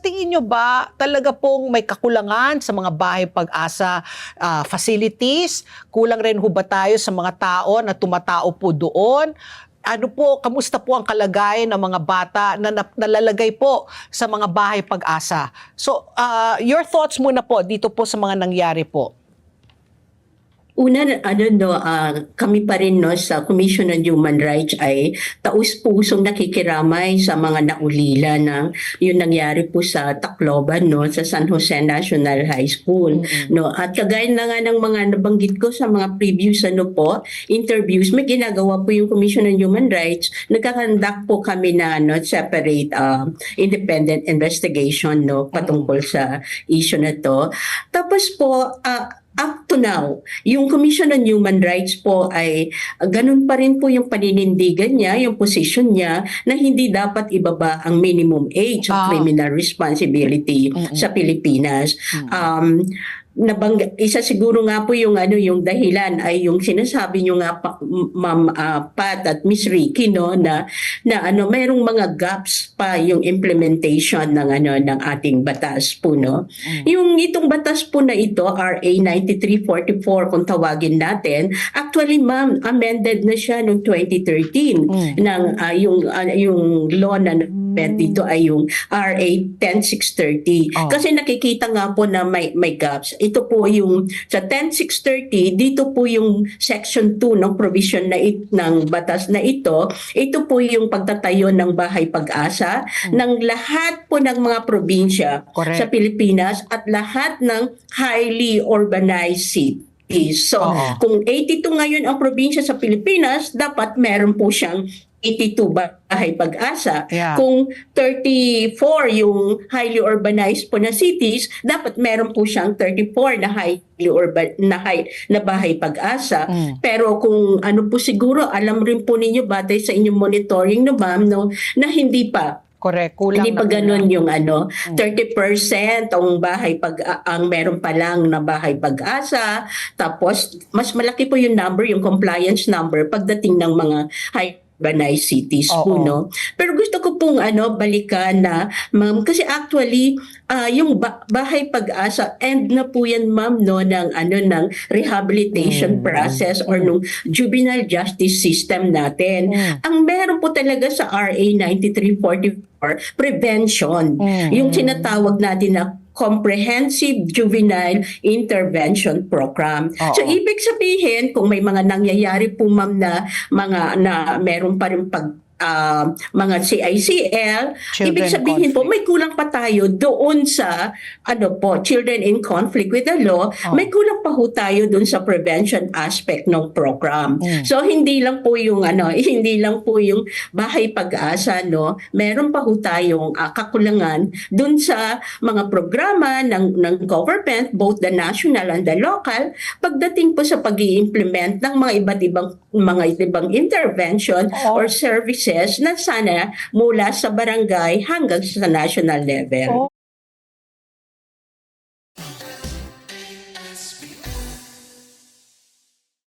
tingin nyo ba talaga pong may kakulangan sa mga bahay pag-asa facilities? Kulang rin ho ba tayo sa mga tao na tumatao po doon? Ano po, kamusta po ang kalagayan ng mga bata na nalalagay po sa mga bahay pag-asa? So, your thoughts muna po dito po sa mga nangyari po. Una, kami pa rin sa Commission on Human Rights ay taus-pusong nakikiramay sa mga naulila ng yung nangyari po sa Tacloban, sa San Jose National High School. At kagaya na nga ng mga nabanggit ko sa mga previous interviews, may ginagawa po yung Commission on Human Rights. Nagkakandak po kami na separate independent investigation patungkol sa issue na to. Tapos po, up to now, yung Commission on Human Rights po ay ganun pa rin po yung paninindigan niya, yung position niya na hindi dapat ibaba ang minimum age of criminal responsibility sa Pilipinas. Isa siguro nga po yung dahilan ay yung sinasabi niyo nga Ma'am Pat at Miss Ricky na mayroong mga gaps pa yung implementation ng ating batas po Yung itong batas po na ito RA 9344 kung tawagin natin, actually ma'am amended na siya noong 2013 ng yung law na dito ay yung RA 10630. Kasi nakikita nga po na may gaps. Ito po yung sa 10630, dito po yung section 2 ng provision ng batas na ito. Ito po yung pagtatayo ng bahay pag-asa ng lahat po ng mga probinsya sa Pilipinas at lahat ng highly urbanized cities. So, kung 82 ngayon ang probinsya sa Pilipinas, dapat meron po siyang 82 bahay pag-asa. Kung 34 yung highly urbanized po na cities, dapat meron po siyang 34 na highly urban na bahay pag-asa. Pero kung po siguro, alam rin po ninyo batay sa inyong monitoring ma'am, na hindi pa. Correct, kulang. Hindi pa ganun yung 30% ang meron pa lang na bahay pag-asa. Tapos mas malaki po yung compliance number pagdating ng mga high urbanized cities po Pero gusto ko pong balikan na ma'am kasi actually yung bahay pag-asa end na po yan ma'am ng rehabilitation process or nung juvenile justice system natin. Ang meron po talaga sa RA 9344 prevention. Yung tinatawag natin na Comprehensive Juvenile Intervention Program. So ibig sabihin kung may mga nangyayari po ma'am na meron pa rin mga CICL, ibig sabihin po may kulang pa tayo doon sa children in conflict with the law, may kulang pa ho tayo doon sa prevention aspect ng program. So hindi lang po yung bahay pag-asa meron pa ho tayong kakulangan doon sa mga programa ng government, both the national and the local, pagdating po sa pag-i-implement ng mga iba't ibang intervention or services na sana mula sa barangay hanggang sa national level.